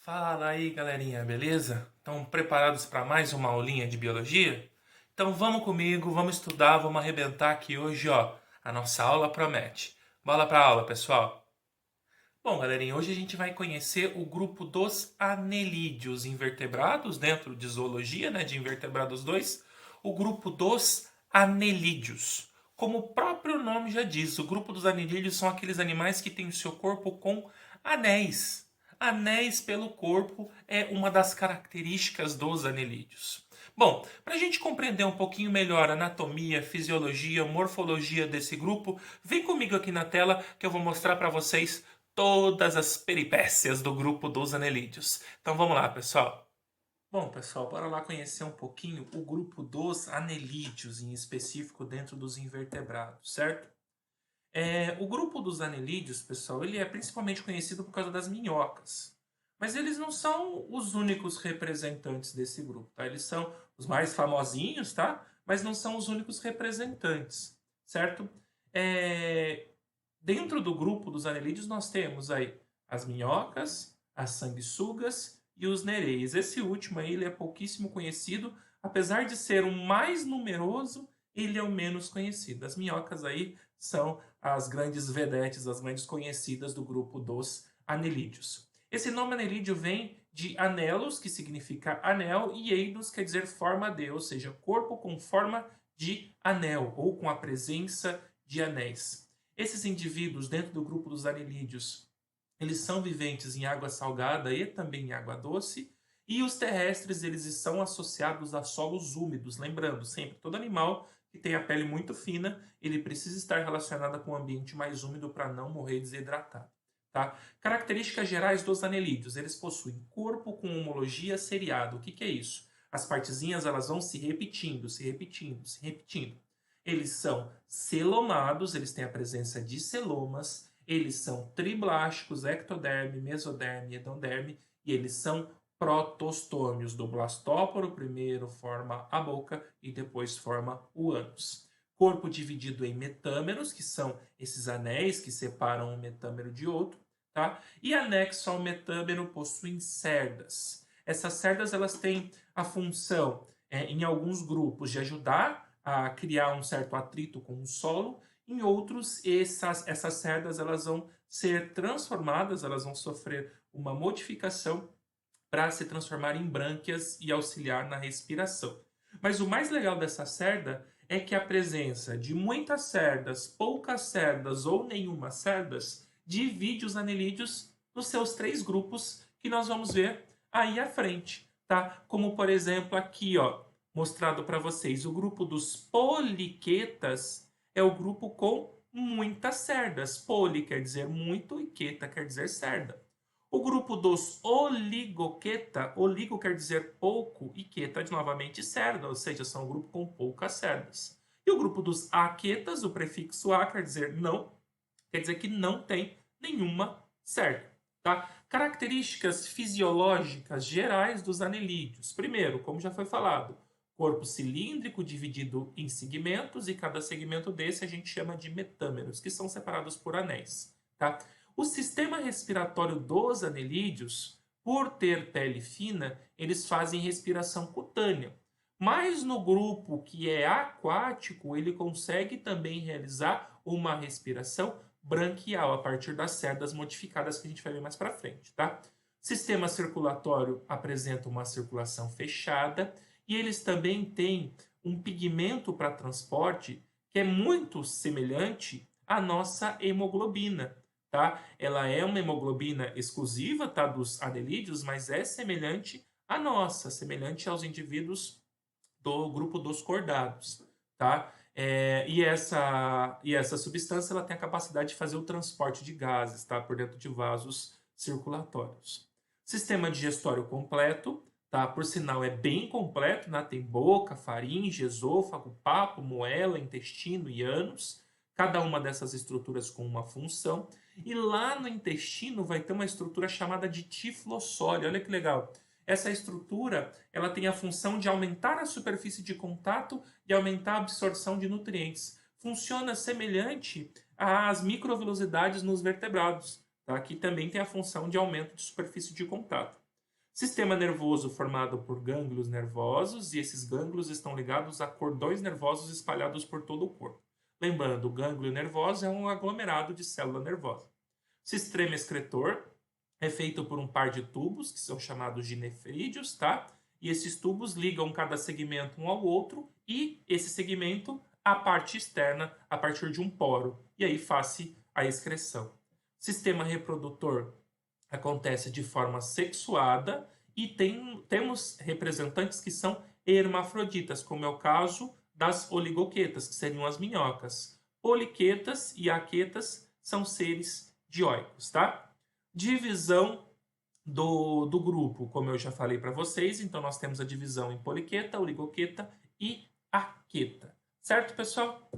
Fala aí, galerinha, beleza? Estão preparados para mais uma aulinha de biologia? Então vamos comigo, vamos estudar, vamos arrebentar aqui hoje, ó. A nossa aula promete. Bola para aula, pessoal. Bom, galerinha, hoje a gente vai conhecer o grupo dos anelídeos invertebrados, dentro de zoologia, né, de invertebrados 2, o grupo dos anelídeos. Como o próprio nome já diz, o grupo dos anelídeos são aqueles animais que têm o seu corpo com anéis. Anéis pelo corpo é uma das características dos anelídeos. Bom, para a gente compreender um pouquinho melhor a anatomia, fisiologia, morfologia desse grupo, vem comigo aqui na tela que eu vou mostrar para vocês todas as peripécias do grupo dos anelídeos. Então vamos lá, pessoal. Bom, pessoal, bora lá conhecer um pouquinho o grupo dos anelídeos, em específico dentro dos invertebrados, certo? O grupo dos anelídeos, pessoal, ele é principalmente conhecido por causa das minhocas. Mas eles não são os únicos representantes desse grupo, tá? Eles são os mais famosinhos, tá? Mas não são os únicos representantes, certo? É, Dentro do grupo dos anelídeos nós temos aí as minhocas, as sanguessugas e os nereides. Esse último aí ele é pouquíssimo conhecido, apesar de ser o mais numeroso, ele é o menos conhecido. As minhocas aí são as grandes vedetes, as grandes conhecidas do grupo dos anelídeos. Esse nome anelídeo vem de anelos, que significa anel, e eidos quer dizer forma de, ou seja, corpo com forma de anel, ou com a presença de anéis. Esses indivíduos, dentro do grupo dos anelídeos, eles são viventes em água salgada e também em água doce, e os terrestres, eles são associados a solos úmidos. Lembrando, sempre, todo animal que tem a pele muito fina, ele precisa estar relacionado com um ambiente mais úmido para não morrer desidratado. Tá? Características gerais dos anelídeos. Eles possuem corpo com homologia seriada. O que é isso? As partezinhas elas vão se repetindo, se repetindo, se repetindo. Eles são celomados, eles têm a presença de celomas, eles são triblásticos, ectoderme, mesoderme, endoderme, e eles são protostômios. Do blastóporo primeiro forma a boca e depois forma o ânus. Corpo dividido em metâmeros, que são esses anéis que separam um metâmero de outro, tá? E anexo ao metâmero possuem cerdas. Essas cerdas elas têm a função, em alguns grupos, de ajudar a criar um certo atrito com o solo. Em outros, essas cerdas elas vão ser transformadas, elas vão sofrer uma modificação para se transformar em brânquias e auxiliar na respiração. Mas o mais legal dessa cerda é que a presença de muitas cerdas, poucas cerdas ou nenhuma cerdas divide os anelídeos nos seus três grupos que nós vamos ver aí à frente, tá? Como por exemplo aqui, ó, mostrado para vocês, o grupo dos poliquetas é o grupo com muitas cerdas. Poli quer dizer muito e queta quer dizer cerda. O grupo dos oligoqueta, oligo quer dizer pouco e queta novamente cerda, ou seja, são um grupo com poucas cerdas. E o grupo dos aquetas, o prefixo a quer dizer não, quer dizer que não tem nenhuma cerda. Tá? Características fisiológicas gerais dos anelídeos. Primeiro, como já foi falado, corpo cilíndrico dividido em segmentos e cada segmento desse a gente chama de metâmeros, que são separados por anéis. Tá? O sistema respiratório dos anelídeos, por ter pele fina, eles fazem respiração cutânea. Mas no grupo que é aquático, ele consegue também realizar uma respiração branquial a partir das cerdas modificadas que a gente vai ver mais para frente, tá? Sistema circulatório apresenta uma circulação fechada e eles também têm um pigmento para transporte que é muito semelhante à nossa hemoglobina, tá? Ela é uma hemoglobina exclusiva, tá, dos anelídeos, mas é semelhante à nossa, semelhante aos indivíduos do grupo dos cordados, tá? E essa substância ela tem a capacidade de fazer o transporte de gases, tá? Por dentro de vasos circulatórios. Sistema digestório completo, tá? Por sinal, é bem completo, né? Tem boca, faringe, esôfago, papo, moela, intestino e ânus. Cada uma dessas estruturas com uma função. E lá no intestino vai ter uma estrutura chamada de tiflossório. Olha que legal. Essa estrutura ela tem a função de aumentar a superfície de contato e aumentar a absorção de nutrientes. Funciona semelhante às microvelocidades nos vertebrados, tá? Que também tem a função de aumento de superfície de contato. Sistema nervoso formado por gânglios nervosos, e esses gânglios estão ligados a cordões nervosos espalhados por todo o corpo. Lembrando, o gânglio nervoso é um aglomerado de célula nervosa. Sistema excretor é feito por um par de tubos, que são chamados de nefrídeos, tá? E esses tubos ligam cada segmento um ao outro, e esse segmento à parte externa a partir de um poro. E aí faz-se a excreção. Sistema reprodutor acontece de forma sexuada e temos representantes que são hermafroditas, como é o caso das oligoquetas, que seriam as minhocas. Poliquetas e aquetas são seres dioicos, tá? Divisão do grupo, como eu já falei para vocês, então nós temos a divisão em poliqueta, oligoqueta e aqueta. Certo, pessoal?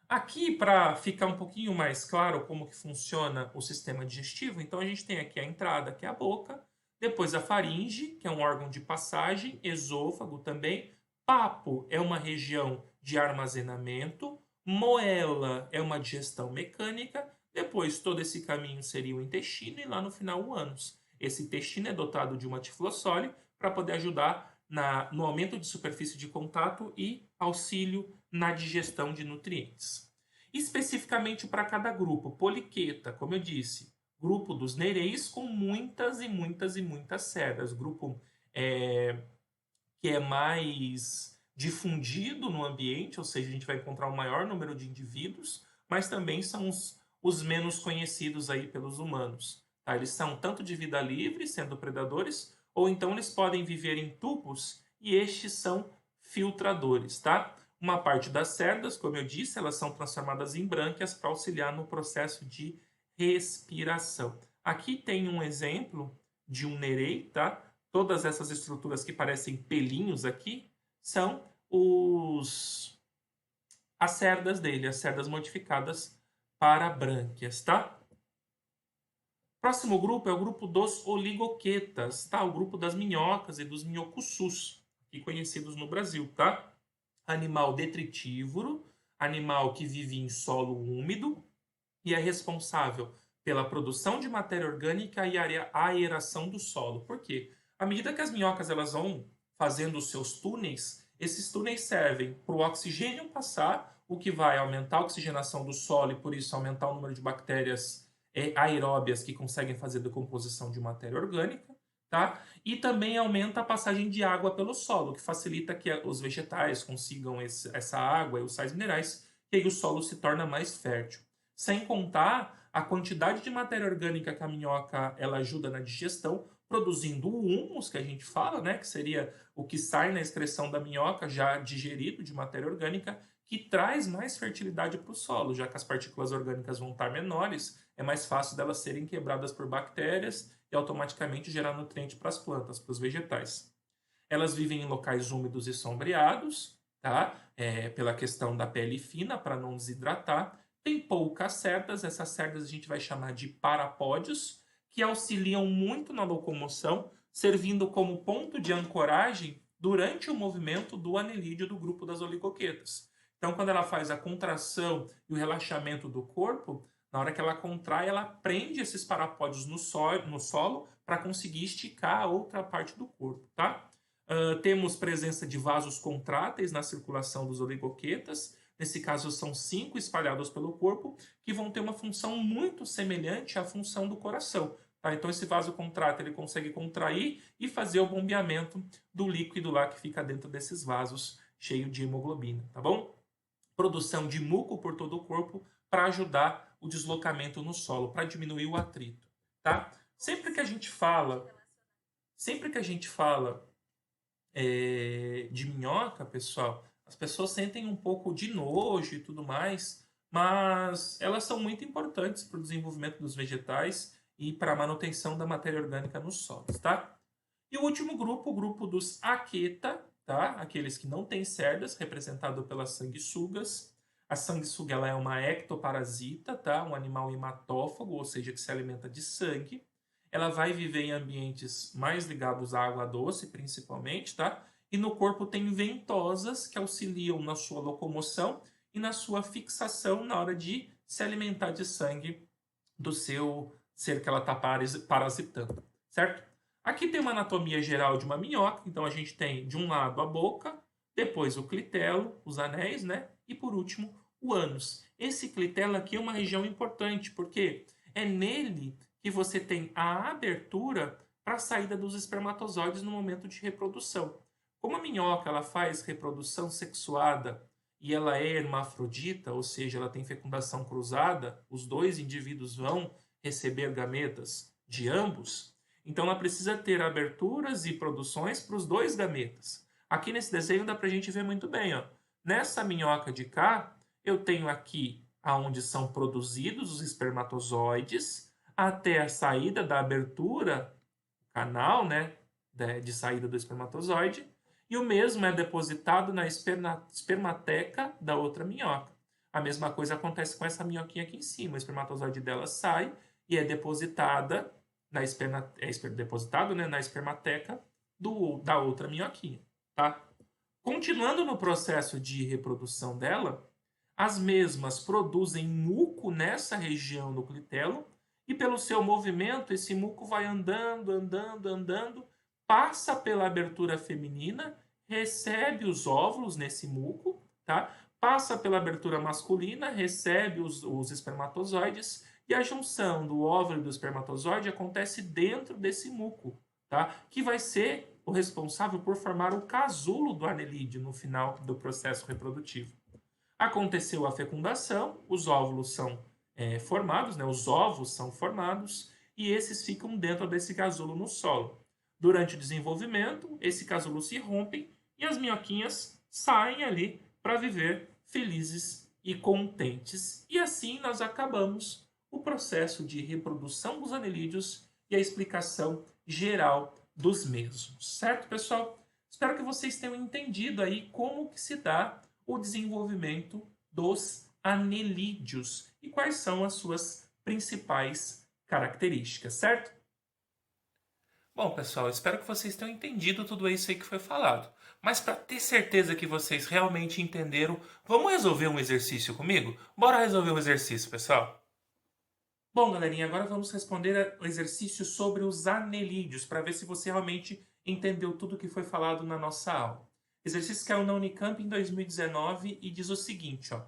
Aqui, para ficar um pouquinho mais claro como que funciona o sistema digestivo, então a gente tem aqui a entrada, que é a boca, depois a faringe, que é um órgão de passagem, esôfago também, papo é uma região de armazenamento, moela é uma digestão mecânica, depois todo esse caminho seria o intestino e lá no final o ânus. Esse intestino é dotado de uma tiflossole para poder ajudar no aumento de superfície de contato e auxílio na digestão de nutrientes. Especificamente para cada grupo, poliqueta, como eu disse, grupo dos nereis com muitas e muitas e muitas cerdas, grupo que é mais difundido no ambiente, ou seja, a gente vai encontrar um maior número de indivíduos, mas também são os menos conhecidos aí pelos humanos. Tá? Eles são tanto de vida livre, sendo predadores, ou então eles podem viver em tubos e estes são filtradores, tá? Uma parte das cerdas, como eu disse, elas são transformadas em brânquias para auxiliar no processo de respiração. Aqui tem um exemplo de um nerei, tá? Todas essas estruturas que parecem pelinhos aqui são as cerdas dele, as cerdas modificadas para brânquias, tá? Próximo grupo é o grupo dos oligoquetas, tá? O grupo das minhocas e dos minhocussus, aqui conhecidos no Brasil, tá? Animal detritívoro, animal que vive em solo úmido e é responsável pela produção de matéria orgânica e a aeração do solo. Por quê? À medida que as minhocas elas vão fazendo os seus túneis, esses túneis servem para o oxigênio passar, o que vai aumentar a oxigenação do solo e por isso aumentar o número de bactérias aeróbias que conseguem fazer decomposição de matéria orgânica, tá? E também aumenta a passagem de água pelo solo, que facilita que os vegetais consigam essa água e os sais minerais, e aí o solo se torna mais fértil. Sem contar a quantidade de matéria orgânica que a minhoca ela ajuda na digestão, produzindo o humus, que a gente fala, né, que seria o que sai na excreção da minhoca já digerido de matéria orgânica, que traz mais fertilidade para o solo, já que as partículas orgânicas vão estar menores, é mais fácil delas serem quebradas por bactérias e automaticamente gerar nutriente para as plantas, para os vegetais. Elas vivem em locais úmidos e sombreados, tá? Pela questão da pele fina, para não desidratar. Tem poucas cerdas, essas cerdas a gente vai chamar de parapódios, que auxiliam muito na locomoção, servindo como ponto de ancoragem durante o movimento do anelídeo do grupo das oligoquetas. Então, quando ela faz a contração e o relaxamento do corpo, na hora que ela contrai, ela prende esses parapódios no solo para conseguir esticar a outra parte do corpo, tá? Temos presença de vasos contráteis na circulação dos oligoquetas. Nesse caso, são 5 espalhados pelo corpo, que vão ter uma função muito semelhante à função do coração. Tá? Então, esse vaso contrátil ele consegue contrair e fazer o bombeamento do líquido lá que fica dentro desses vasos, cheio de hemoglobina, tá bom? Produção de muco por todo o corpo para ajudar o deslocamento no solo, para diminuir o atrito, tá? Sempre que a gente fala de minhoca, pessoal, as pessoas sentem um pouco de nojo e tudo mais, mas elas são muito importantes para o desenvolvimento dos vegetais e para a manutenção da matéria orgânica nos solos, tá? E o último grupo, o grupo dos aqueta, tá? Aqueles que não têm cerdas, representado pelas sanguessugas. A sanguessuga ela é uma ectoparasita, tá? Um animal hematófago, ou seja, que se alimenta de sangue. Ela vai viver em ambientes mais ligados à água doce, principalmente, tá? E no corpo tem ventosas que auxiliam na sua locomoção e na sua fixação na hora de se alimentar de sangue do seu ser que ela está parasitando, certo? Aqui tem uma anatomia geral de uma minhoca, então a gente tem de um lado a boca, depois o clitelo, os anéis, né? E por último o ânus. Esse clitelo aqui é uma região importante, porque é nele que você tem a abertura para a saída dos espermatozoides no momento de reprodução. Como a minhoca ela faz reprodução sexuada e ela é hermafrodita, ou seja, ela tem fecundação cruzada, os dois indivíduos vão receber gametas de ambos, então ela precisa ter aberturas e produções para os dois gametas. Aqui nesse desenho dá para a gente ver muito bem. Ó. Nessa minhoca de cá, eu tenho aqui aonde são produzidos os espermatozoides até a saída da abertura, canal, né, de saída do espermatozoide, e o mesmo é depositado na espermateca da outra minhoca. A mesma coisa acontece com essa minhoquinha aqui em cima. O espermatozoide dela sai e é depositada depositado, né, na espermateca da outra minhoquinha, tá? Continuando no processo de reprodução dela, as mesmas produzem muco nessa região do clitelo e pelo seu movimento esse muco vai andando, andando, andando, passa pela abertura feminina, recebe os óvulos nesse muco, tá? Passa pela abertura masculina, recebe os espermatozoides e a junção do óvulo e do espermatozoide acontece dentro desse muco, tá? Que vai ser o responsável por formar o casulo do anelídeo no final do processo reprodutivo. Aconteceu a fecundação, os óvulos são formados, né? Os ovos são formados e esses ficam dentro desse casulo no solo. Durante o desenvolvimento, esse casulo se rompe e as minhoquinhas saem ali para viver felizes e contentes. E assim nós acabamos o processo de reprodução dos anelídeos e a explicação geral dos mesmos. Certo, pessoal? Espero que vocês tenham entendido aí como que se dá o desenvolvimento dos anelídeos e quais são as suas principais características, certo? Bom, pessoal, espero que vocês tenham entendido tudo isso aí que foi falado. Mas para ter certeza que vocês realmente entenderam, vamos resolver um exercício comigo? Bora resolver um exercício, pessoal? Bom, galerinha, agora vamos responder o exercício sobre os anelídeos, para ver se você realmente entendeu tudo que foi falado na nossa aula. Exercício caiu na Unicamp em 2019 e diz o seguinte, ó.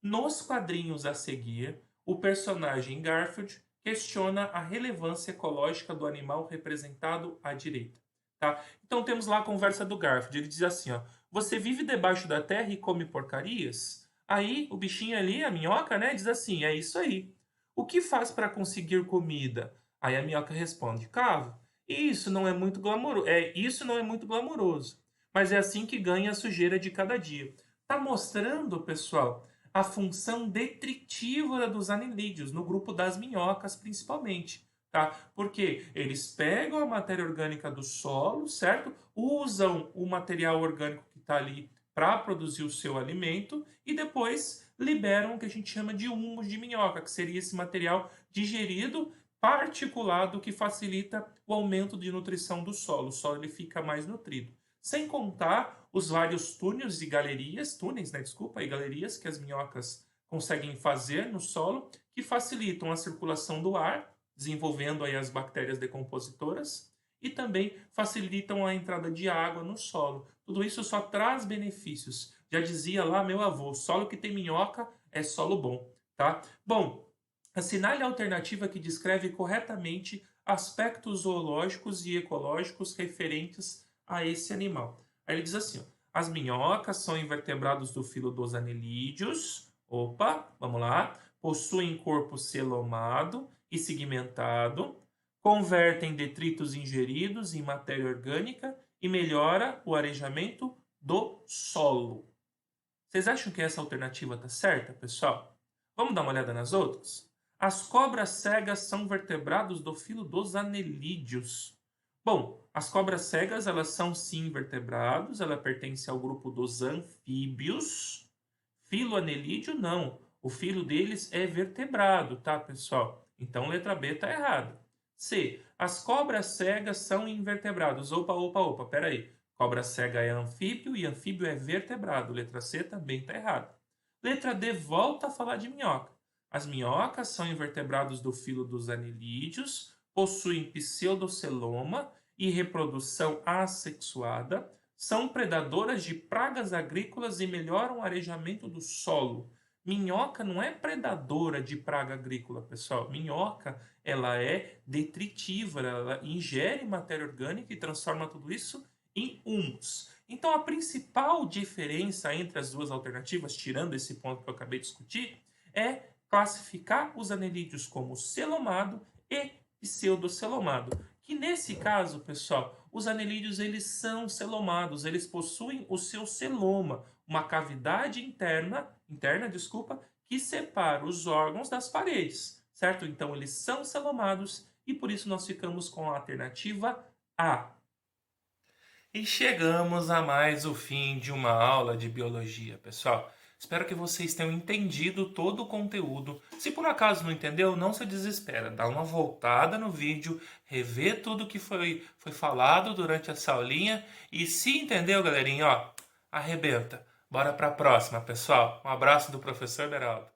Nos quadrinhos a seguir, o personagem Garfield questiona a relevância ecológica do animal representado à direita. Tá? Então temos lá a conversa do Garfield. Ele diz assim, ó, você vive debaixo da terra e come porcarias? Aí o bichinho ali, a minhoca, né, diz assim, é isso aí. O que faz para conseguir comida? Aí a minhoca responde, cavo. Isso não é muito glamouroso. Isso não é muito glamouroso. Mas é assim que ganha a sujeira de cada dia. Tá mostrando, pessoal, a função detritívola dos anelídeos, no grupo das minhocas principalmente, tá? Porque eles pegam a matéria orgânica do solo, certo? Usam o material orgânico que está ali para produzir o seu alimento e depois liberam o que a gente chama de humus de minhoca, que seria esse material digerido particulado que facilita o aumento de nutrição do solo. O solo ele fica mais nutrido. Sem contar os vários túneis e galerias, e galerias que as minhocas conseguem fazer no solo, que facilitam a circulação do ar, desenvolvendo aí as bactérias decompositoras, e também facilitam a entrada de água no solo. Tudo isso só traz benefícios. Já dizia lá meu avô, solo que tem minhoca é solo bom, tá? Bom, assinale a alternativa que descreve corretamente aspectos zoológicos e ecológicos referentes a esse animal. Aí ele diz assim, ó, as minhocas são invertebrados do filo dos anelídeos. Opa, vamos lá. Possuem corpo celomado e segmentado, convertem detritos ingeridos em matéria orgânica e melhora o arejamento do solo. Vocês acham que essa alternativa está certa, pessoal? Vamos dar uma olhada nas outras? As cobras cegas são vertebrados do filo dos anelídeos. Bom, as cobras cegas, elas são sim vertebrados, ela pertence ao grupo dos anfíbios. Filo anelídeo, não. O filo deles é vertebrado, tá, pessoal? Então, letra B está errada. C. As cobras cegas são invertebrados. Opa, peraí. Cobra cega é anfíbio e anfíbio é vertebrado. Letra C também está errada. Letra D volta a falar de minhoca. As minhocas são invertebrados do filo dos anelídeos, possuem pseudoceloma e reprodução assexuada, são predadoras de pragas agrícolas e melhoram o arejamento do solo. Minhoca não é predadora de praga agrícola, pessoal. Minhoca, ela é detritívora, ela ingere matéria orgânica e transforma tudo isso em humus. Então, a principal diferença entre as duas alternativas, tirando esse ponto que eu acabei de discutir, é classificar os anelídeos como celomado e pseudocelomado. Que nesse caso, pessoal, os anelídeos eles são celomados, eles possuem o seu celoma, uma cavidade interna, desculpa, que separa os órgãos das paredes, certo? Então eles são celomados e por isso nós ficamos com a alternativa A. E chegamos a mais o fim de uma aula de biologia, pessoal. Espero que vocês tenham entendido todo o conteúdo. Se por acaso não entendeu, não se desespera. Dá uma voltada no vídeo, revê tudo que foi falado durante essa aulinha. E se entendeu, galerinha, ó, arrebenta. Bora para a próxima, pessoal. Um abraço do professor Beraldo.